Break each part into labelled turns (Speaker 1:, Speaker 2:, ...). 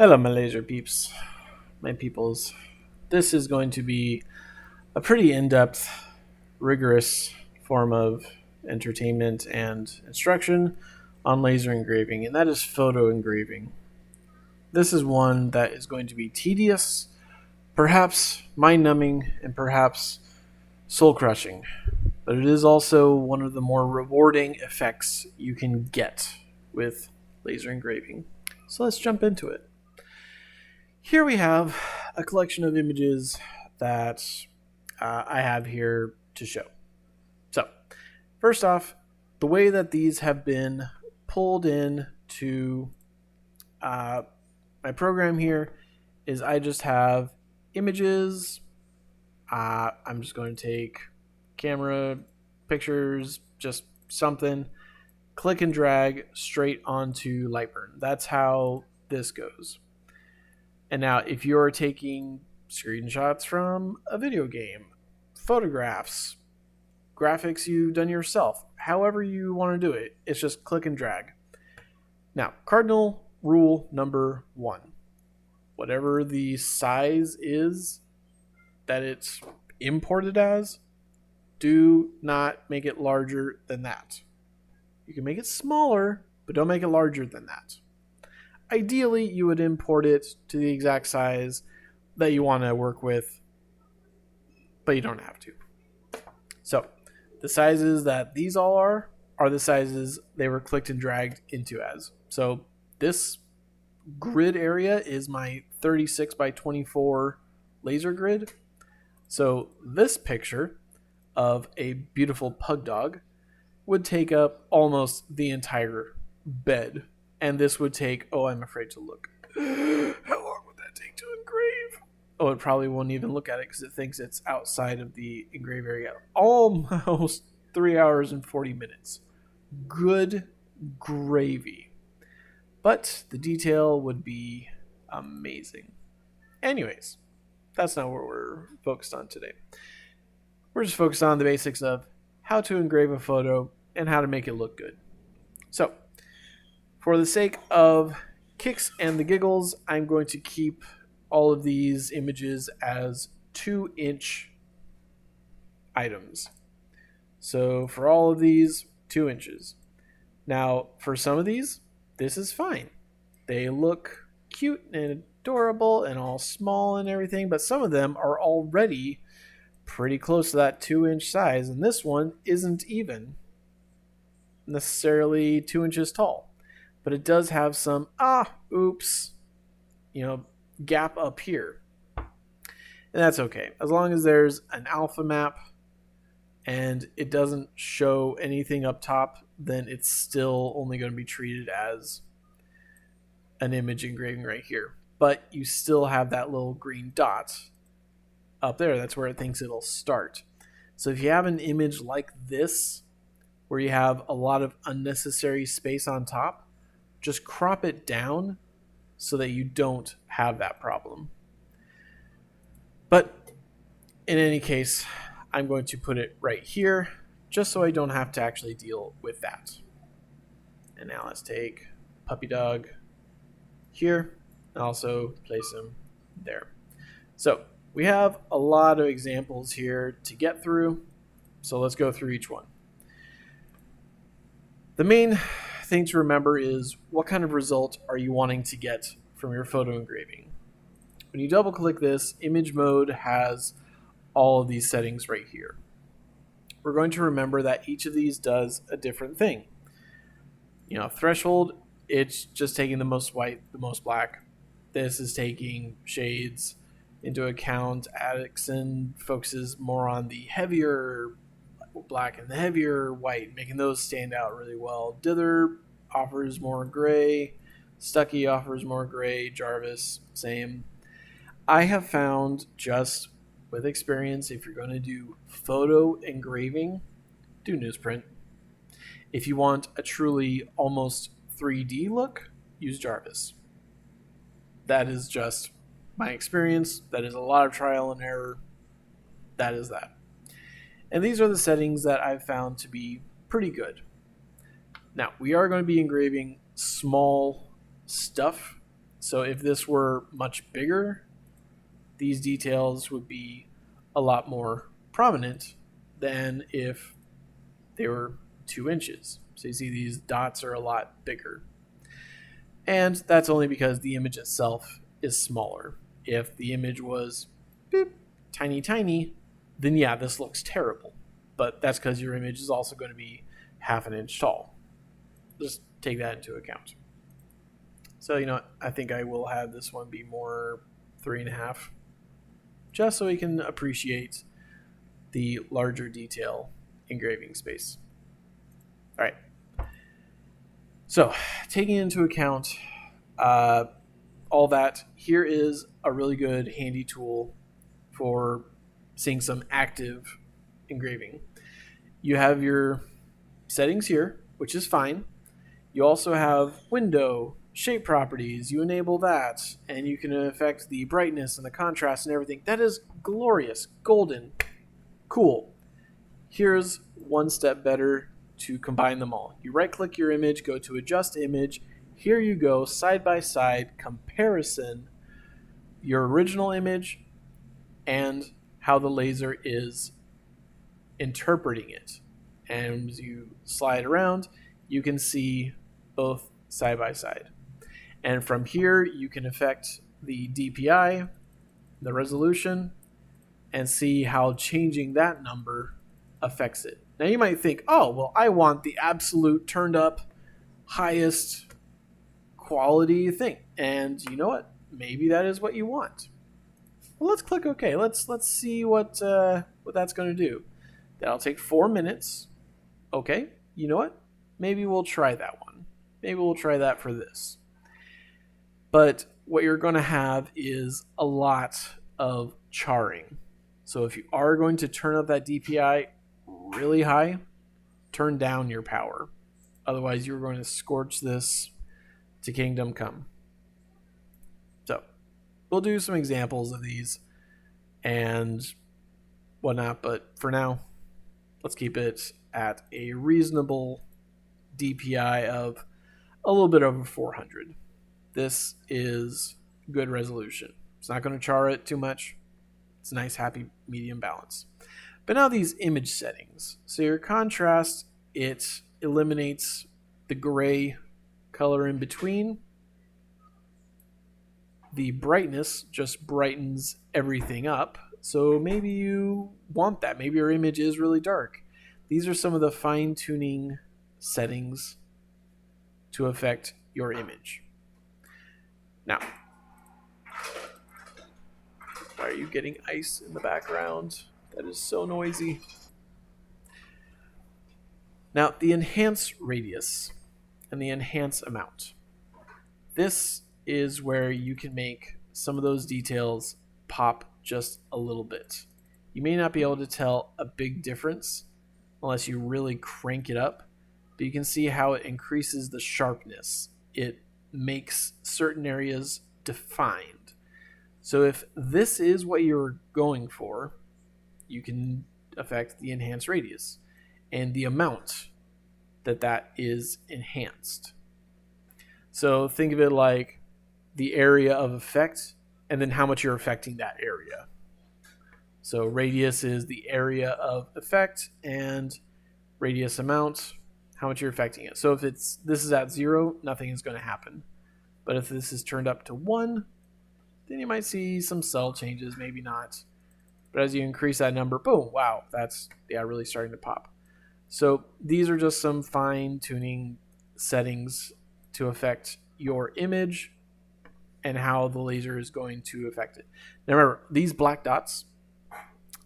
Speaker 1: Hello, my laser peeps, my peoples. This is going to be a pretty in depth, rigorous form of entertainment and instruction on laser engraving, and that is photo engraving. This is one that is going to be tedious, perhaps mind numbing, and perhaps soul crushing, but it is also one of the more rewarding effects you can get with laser engraving. So let's jump into it. Here we have a collection of images that I have here to show. So, first off, the way that these have been pulled in to my program here is I just have images. I'm just going to take camera pictures, just something, click and drag straight onto Lightburn. That's how this goes. And now, if you're taking screenshots from a video game, photographs, graphics you've done yourself, however you want to do it, it's just click and drag. Now, cardinal rule number 1. Whatever the size is that it's imported as, do not make it larger than that. You can make it smaller, but don't make it larger than that. Ideally, you would import it to the exact size that you want to work with, but you don't have to. So, the sizes that these all are the sizes they were clicked and dragged into as. So, this grid area is my 36 by 24 laser grid. So, this picture of a beautiful pug dog would take up almost the entire bed. And this would take, I'm afraid to look. How long would that take to engrave? It probably won't even look at it because it thinks it's outside of the engrave area. Almost 3 hours and 40 minutes. Good gravy. But the detail would be amazing. Anyways, that's not what we're focused on today. We're just focused on the basics of how to engrave a photo and how to make it look good. So, for the sake of kicks and the giggles, I'm going to keep all of these images as 2-inch items. So for all of these, 2 inches. Now, for some of these, this is fine. They look cute and adorable and all small and everything, but some of them are already pretty close to that 2-inch size, and this one isn't even necessarily 2 inches tall. But it does have some, gap up here. And that's okay. As long as there's an alpha map and it doesn't show anything up top, then it's still only going to be treated as an image engraving right here. But you still have that little green dot up there. That's where it thinks it'll start. So if you have an image like this, where you have a lot of unnecessary space on top, just crop it down so that you don't have that problem. But in any case, I'm going to put it right here just so I don't have to actually deal with that. And now let's take puppy dog here and also place him there. So we have a lot of examples here to get through. So let's go through each one. The main thing to remember is what kind of result are you wanting to get from your photo engraving. When you double click this, image mode has all of these settings right here. We're going to remember that each of these does a different thing. Threshold, it's just taking the most white, the most black. This is taking shades into account. Addison focuses more on the heavier black and the heavier white, making those stand out really well. Dither offers more gray. Stucky offers more gray. Jarvis, same. I have found, just with experience, if you're going to do photo engraving, do newsprint. If you want a truly almost 3D look, use Jarvis. That is just my experience. That is a lot of trial and error. That is that. And these are the settings that I've found to be pretty good. Now, we are going to be engraving small stuff, So if this were much bigger, these details would be a lot more prominent than if they were 2 inches. So you see these dots are a lot bigger. And that's only because the image itself is smaller. If the image was beep, tiny, tiny, then yeah, this looks terrible. But that's because your image is also going to be half an inch tall. Just take that into account. So, I think I will have this one be more 3.5, just so we can appreciate the larger detail engraving space. All right. So, taking into account all that, here is a really good handy tool for seeing some active engraving. You have your settings here, which is fine. You also have window, shape properties. You enable that, and you can affect the brightness and the contrast and everything. That is glorious, golden, cool. Here's one step better to combine them all. You right-click your image, go to Adjust Image. Here you go, side-by-side comparison, your original image and how the laser is interpreting it. And as you slide around, you can see both side by side. And from here, you can affect the DPI, the resolution, and see how changing that number affects it. Now you might think, oh, well, I want the absolute turned up, highest quality thing. And you know what? Maybe that is what you want. Well, let's click OK. Let's see what that's going to do. That'll take 4 minutes. Okay, you know what? Maybe we'll try that one. Maybe we'll try that for this. But what you're going to have is a lot of charring. So if you are going to turn up that DPI really high, turn down your power. Otherwise, you're going to scorch this to kingdom come. So we'll do some examples of these and whatnot, but for now, let's keep it at a reasonable DPI of a little bit over 400. This is good resolution. It's not going to char it too much. It's a nice, happy, medium balance. But now these image settings. So your contrast, it eliminates the gray color in between. The brightness just brightens everything up. So maybe you want that. Maybe your image is really dark. These are some of the fine-tuning settings to affect your image. Now, why are you getting ice in the background? That is so noisy. Now, the enhance radius and the enhance amount. This is where you can make some of those details pop just a little bit. You may not be able to tell a big difference unless you really crank it up, but you can see how it increases the sharpness. It makes certain areas defined. So if this is what you're going for, you can affect the enhance radius and the amount that is enhanced. So think of it like the area of effect and then how much you're affecting that area. So radius is the area of effect and radius amount, how much you're affecting it. So if this is at 0, nothing is going to happen. But if this is turned up to 1, then you might see some cell changes, maybe not. But as you increase that number, boom, wow, that's really starting to pop. So these are just some fine-tuning settings to affect your image and how the laser is going to affect it. Now remember, these black dots,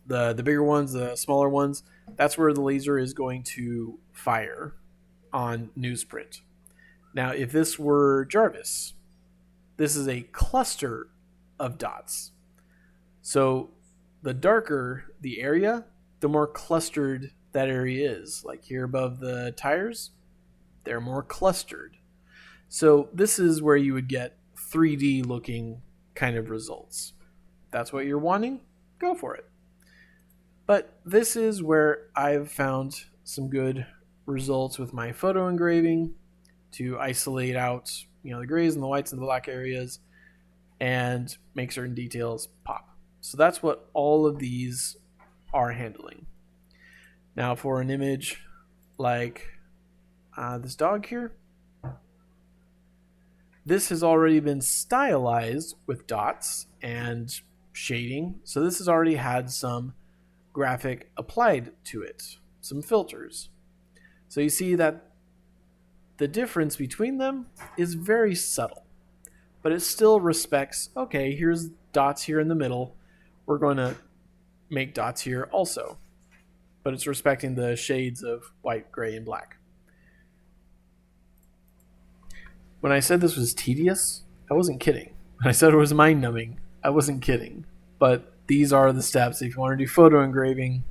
Speaker 1: the bigger ones, the smaller ones, that's where the laser is going to fire on newsprint. Now, if this were Jarvis, this is a cluster of dots. So the darker the area, the more clustered that area is. Like here above the tires, they're more clustered. So this is where you would get 3D looking kind of results. If that's what you're wanting, go for it. But this is where I've found some good results with my photo engraving to isolate out the grays and the whites and the black areas and make certain details pop. So that's what all of these are handling. Now for an image like this dog here, this has already been stylized with dots and shading. So this has already had some graphic applied to it, some filters. So you see that the difference between them is very subtle, but it still respects, okay, here's dots here in the middle. We're going to make dots here also. But it's respecting the shades of white, gray, and black. When I said this was tedious, I wasn't kidding. When I said it was mind-numbing, I wasn't kidding. But these are the steps. If you want to do photo engraving,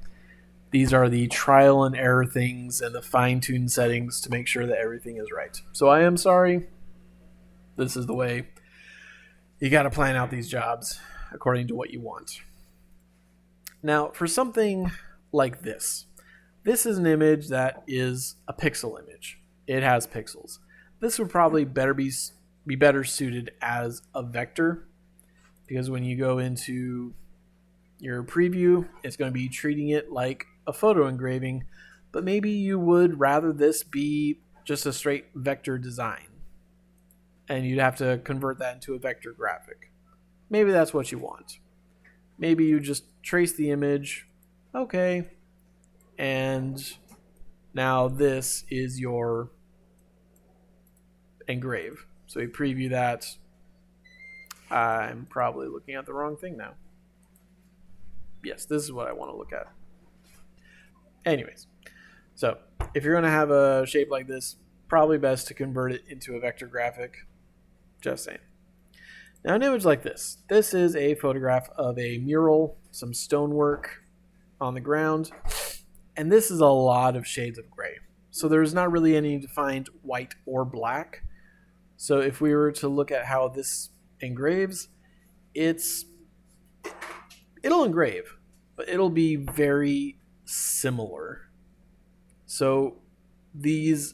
Speaker 1: these are the trial and error things and the fine-tuned settings to make sure that everything is right. So I am sorry. This is the way you got to plan out these jobs according to what you want. Now, for something like this is an image that is a pixel image. It has pixels. This would probably be better suited as a vector, because when you go into your preview, it's going to be treating it like a photo engraving, but maybe you would rather this be just a straight vector design, and you'd have to convert that into a vector graphic. Maybe that's what you want. Maybe you just trace the image, okay, and now this is your engrave. So we preview that. I'm probably looking at the wrong thing now. Yes, this is what I want to look at. Anyways, so if you're going to have a shape like this, probably best to convert it into a vector graphic. Just saying. Now an image like this. This is a photograph of a mural, some stonework on the ground, and this is a lot of shades of gray. So there's not really any defined white or black. So if we were to look at how this engraves, it'll engrave, but it'll be very similar. So these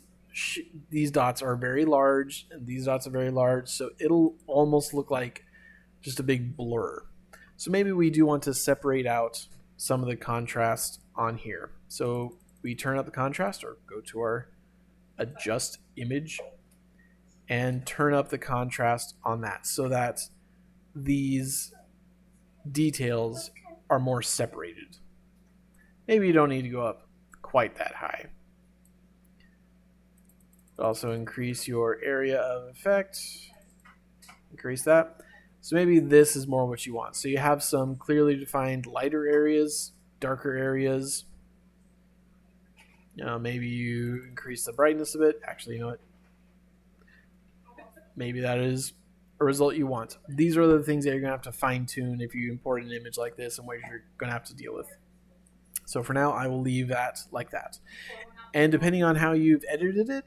Speaker 1: dots are very large, and these dots are very large, so it'll almost look like just a big blur. So maybe we do want to separate out some of the contrast on here. So we turn up the contrast, or go to our adjust image and turn up the contrast on that so that these details are more separated. Maybe you don't need to go up quite that high. Also increase your area of effect. Increase that. So maybe this is more what you want. So you have some clearly defined lighter areas, darker areas. Maybe you increase the brightness of it. Actually, you know what? Maybe that is a result you want. These are the things that you're going to have to fine tune if you import an image like this and what you're going to have to deal with. So for now, I will leave that like that. And depending on how you've edited it,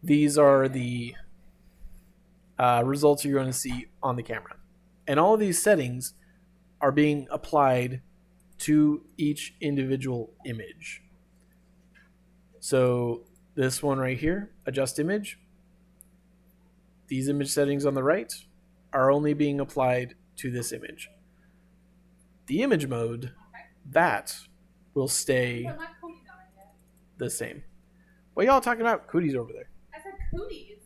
Speaker 1: these are the results you're going to see on the camera. And all of these settings are being applied to each individual image. So this one right here, adjust image, these image settings on the right are only being applied to this image. The image mode, that will stay the same. What y'all talking about? Cooties over there.
Speaker 2: I said cooties.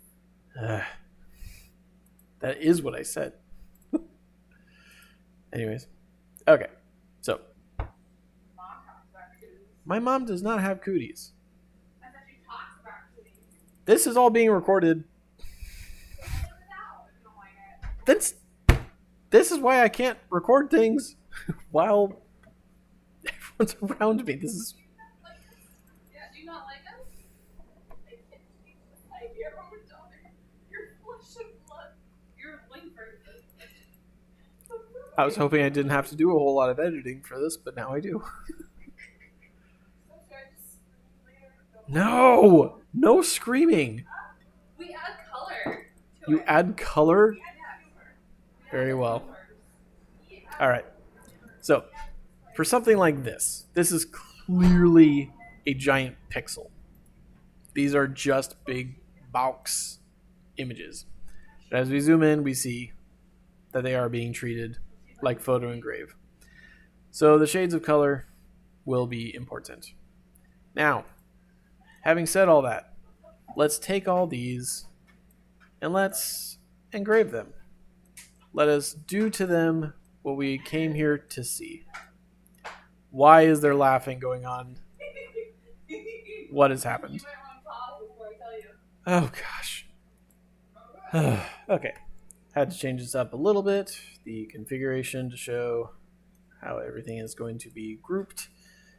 Speaker 1: That is what I said. Anyways. Okay. So. My mom does not have cooties.
Speaker 2: I said she talks about cooties.
Speaker 1: This is all being recorded. This is why I can't record things while everyone's around me. This is.
Speaker 2: Yeah, do you not like us? Like your own daughter. You're flesh and blood. You're Lightburn.
Speaker 1: I was hoping I didn't have to do a whole lot of editing for this, but now I do. No! No screaming!
Speaker 2: We add color.
Speaker 1: You add color? Very well. Alright. So, for something like this, this is clearly a giant pixel. These are just big box images. And as we zoom in, we see that they are being treated like photo engrave. So the shades of color will be important. Now, having said all that, let's take all these and let's engrave them. Let us do to them what we came here to see. Why is there laughing going on? What has happened? Oh gosh. Okay. Had to change this up a little bit. The configuration to show how everything is going to be grouped,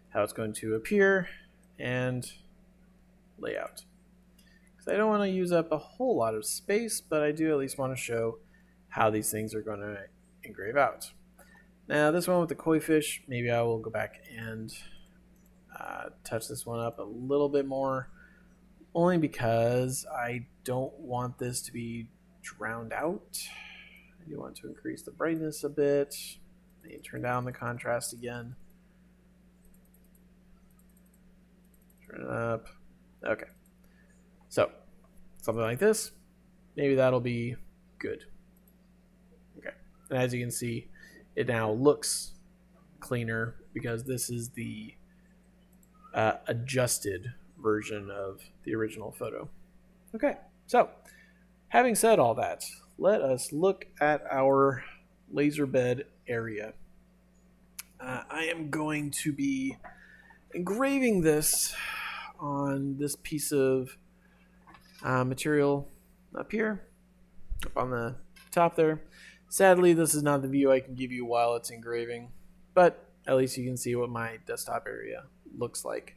Speaker 1: how it's going to appear, and layout. Because I don't want to use up a whole lot of space, but I do at least want to show how these things are going to engrave out. Now this one with the koi fish, maybe I will go back and touch this one up a little bit more, only because I don't want this to be drowned out. I do want to increase the brightness a bit, maybe turn down the contrast again, turn it up. Okay, so something like this, maybe that'll be good. Okay, and as you can see, it now looks cleaner because this is the adjusted version of the original photo. Okay, so having said all that, let us look at our laser bed area. I am going to be engraving this on this piece of material up here, up on the top there. Sadly, this is not the view I can give you while it's engraving, but at least you can see what my desktop area looks like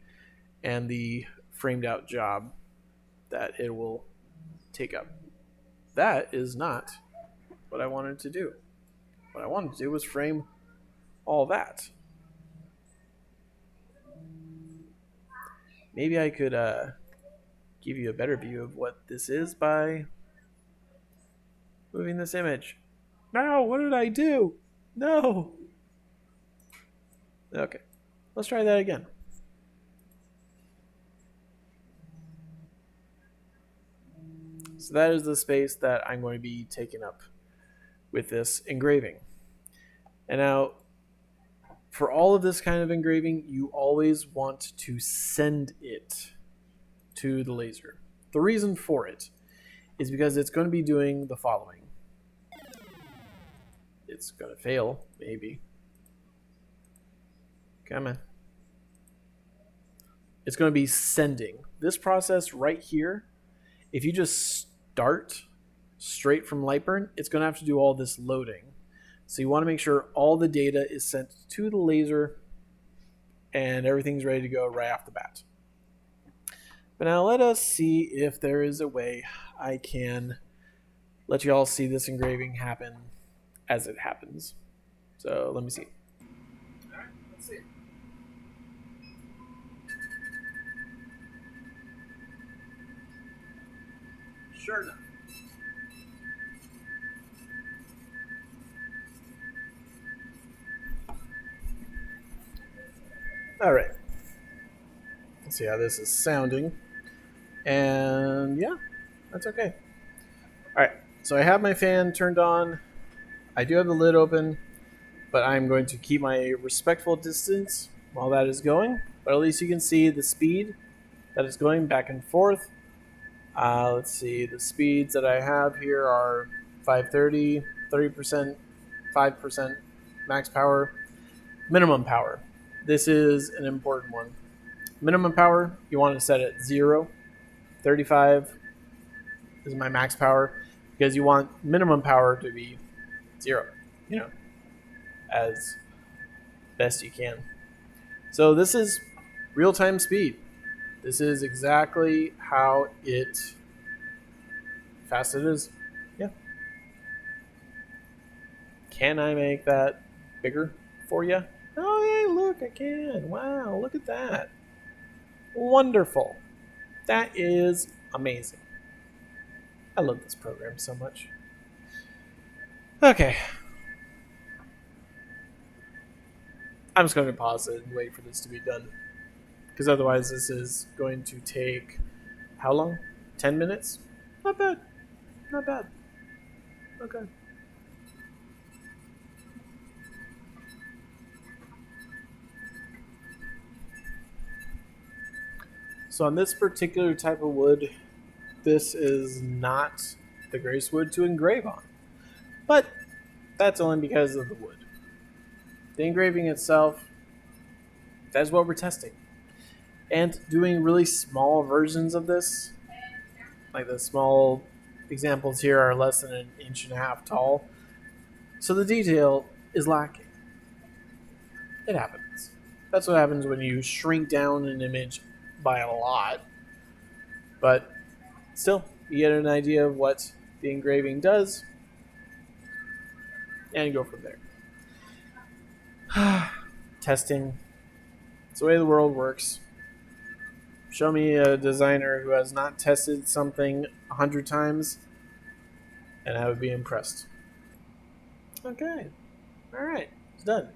Speaker 1: and the framed out job that it will take up. That is not what I wanted to do. What I wanted to do was frame all that. Maybe I could give you a better view of what this is by moving this image. No, what did I do? No. Okay, let's try that again. So that is the space that I'm going to be taking up with this engraving. And now, for all of this kind of engraving, you always want to send it to the laser. The reason for it is because it's going to be doing the following. It's going to fail, maybe. Come on. It's going to be sending. This process right here, if you just start straight from Lightburn, it's going to have to do all this loading. So you want to make sure all the data is sent to the laser and everything's ready to go right off the bat. But now let us see if there is a way I can let you all see this engraving happen as it happens. So let me see.
Speaker 2: All right, let's see.
Speaker 1: Sure enough. All right. Let's see how this is sounding. And yeah, that's okay. All right. So I have my fan turned on. I do have the lid open, but I'm going to keep my respectful distance while that is going. But at least you can see the speed that is going back and forth. Let's see. The speeds that I have here are 530, 30%, 5% max power, minimum power. This is an important one. Minimum power, you want to set it 0. 35 is my max power because you want minimum power to be 0, as best you can. So this is real-time speed. This is exactly how fast it is. Yeah. Can I make that bigger for you? Oh, hey, look, I can. Wow, look at that. Wonderful. That is amazing. I love this program so much. Okay. I'm just going to pause it and wait for this to be done. Because otherwise this is going to take How long? 10 minutes? Not bad. Not bad. Okay. So on this particular type of wood, this is not the greatest wood to engrave on. But that's only because of the wood. The engraving itself, that's what we're testing. And doing really small versions of this, like the small examples here are less than an inch and a half tall. So the detail is lacking. It happens. That's what happens when you shrink down an image by a lot. But still, you get an idea of what the engraving does and go from there. Testing. It's the way the world works. Show me a designer who has not tested something 100 times, and I would be impressed. Okay. Alright. It's done.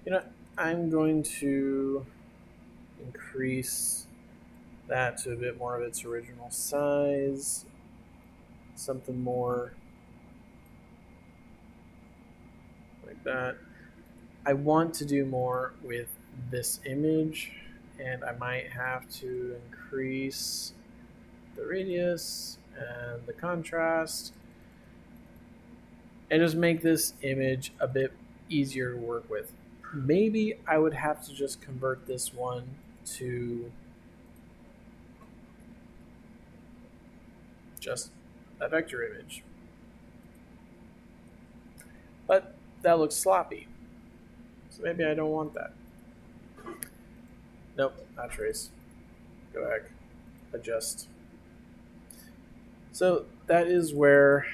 Speaker 1: You know, I'm going to increase that to a bit more of its original size. Something more like that. I want to do more with this image, and I might have to increase the radius and the contrast and just make this image a bit easier to work with. Maybe I would have to just convert this one to just a vector image. But that looks sloppy. So maybe I don't want that. Nope, not trace. Go back. Adjust. So that is where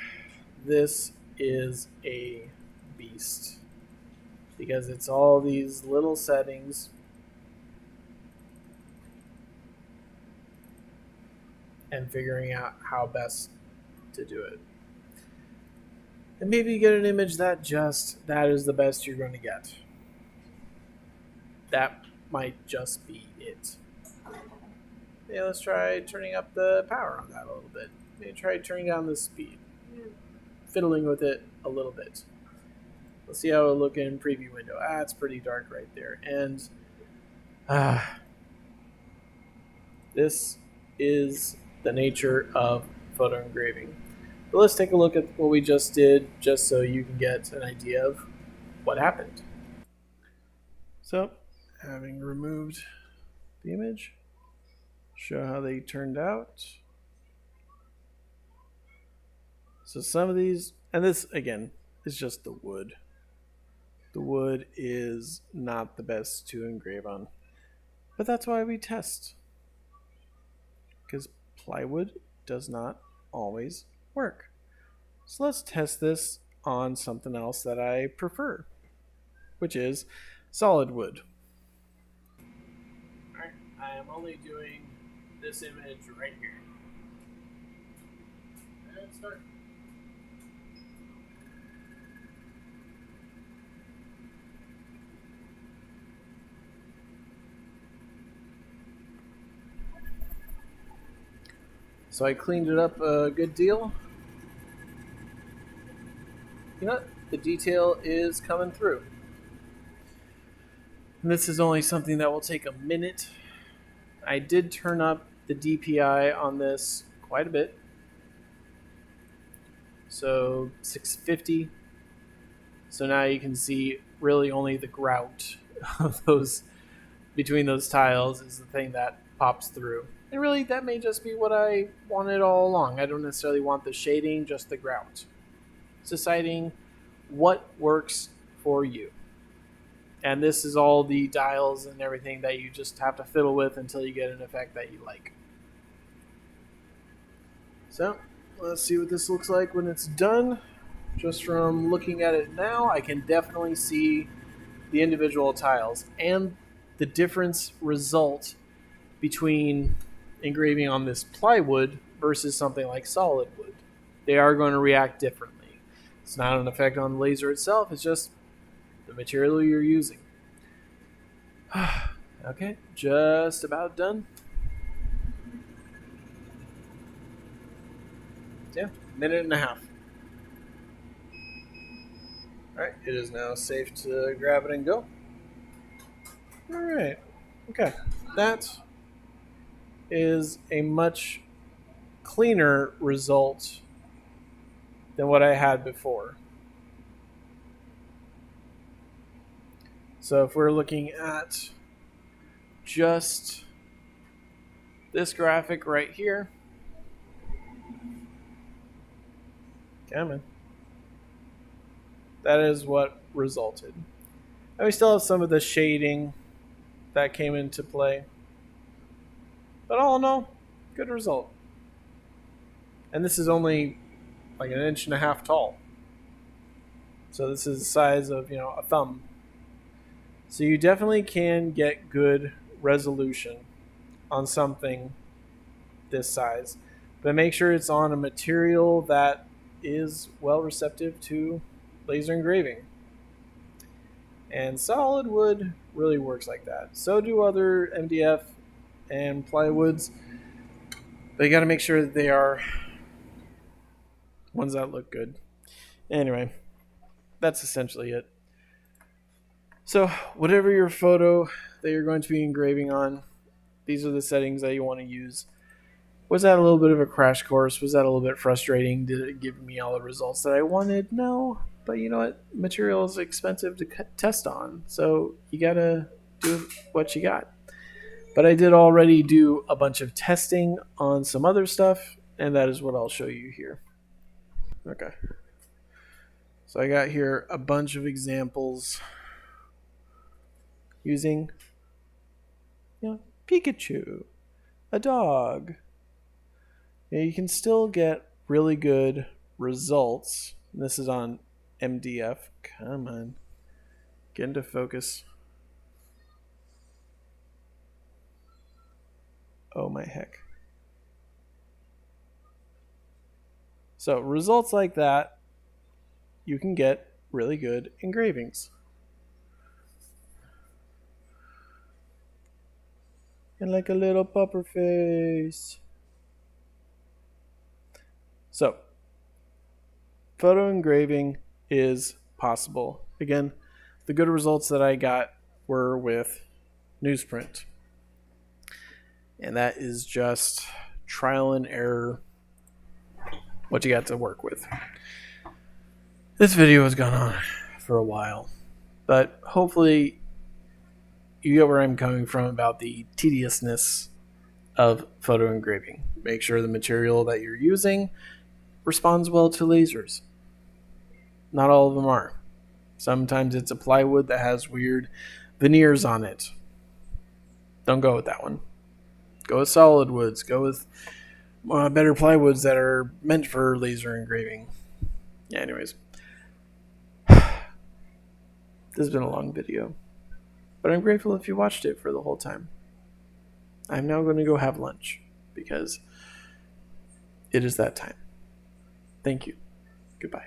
Speaker 1: this is a beast. Because it's all these little settings. And figuring out how best to do it. And maybe you get an image that is the best you're going to get. That might just be it. Yeah, let's try turning up the power on that a little bit. Maybe try turning down the speed. Fiddling with it a little bit. Let's see how it'll look in preview window. It's pretty dark right there. And this is the nature of photo engraving. But let's take a look at what we just did, just so you can get an idea of what happened. So, having removed the image, show how they turned out. So some of these, and this again is just the wood. The wood is not the best to engrave on, but that's why we test. Because plywood does not always work. So let's test this on something else that I prefer, which is solid wood. Alright, I am only doing this image right here. And start. So I cleaned it up a good deal. You know what? The detail is coming through. And this is only something that will take a minute. I did turn up the DPI on this quite a bit. So 650. So now you can see really only the grout of those between those tiles is the thing that pops through. And really, that may just be what I wanted all along. I don't necessarily want the shading, just the grout. It's deciding what works for you. And this is all the dials and everything that you just have to fiddle with until you get an effect that you like. So, let's see what this looks like when it's done. Just from looking at it now, I can definitely see the individual tiles and the difference result between engraving on this plywood versus something like solid wood. They are going to react differently. It's not an effect on the laser itself, it's just the material you're using. Okay, just about done. Yeah, minute and a half. All right, it is now safe to grab it and go. All right, okay. That is a much cleaner result than what I had before. So if we're looking at just this graphic right here, come on, that is what resulted. And we still have some of the shading that came into play. But all in all, good result. And this is only like an inch and a half tall. So this is the size of, a thumb. So you definitely can get good resolution on something this size. But make sure it's on a material that is well receptive to laser engraving. And solid wood really works like that. So do other MDF and plywoods. But you got to make sure that they are ones that look good. Anyway, that's essentially it. So, whatever your photo that you're going to be engraving on, these are the settings that you want to use. Was that a little bit of a crash course? Was that a little bit frustrating? Did it give me all the results that I wanted? No. But you know what? Material is expensive to test on. So, you got to do what you got. But I did already do a bunch of testing on some other stuff, and that is what I'll show you here. Okay. So I got here a bunch of examples using, Pikachu, a dog. You can still get really good results. This is on MDF. Come on. Get into focus. Oh my heck. So results like that, you can get really good engravings. And like a little pupper face. So, photo engraving is possible. Again, the good results that I got were with newsprint. And that is just trial and error, what you got to work with. This video has gone on for a while, but hopefully you get where I'm coming from about the tediousness of photo engraving. Make sure the material that you're using responds well to lasers. Not all of them are. Sometimes it's a plywood that has weird veneers on it. Don't go with that one. Go with solid woods. Go with better plywoods that are meant for laser engraving. Yeah, anyways. This has been a long video, but I'm grateful if you watched it for the whole time. I'm now going to go have lunch because it is that time. Thank you. Goodbye.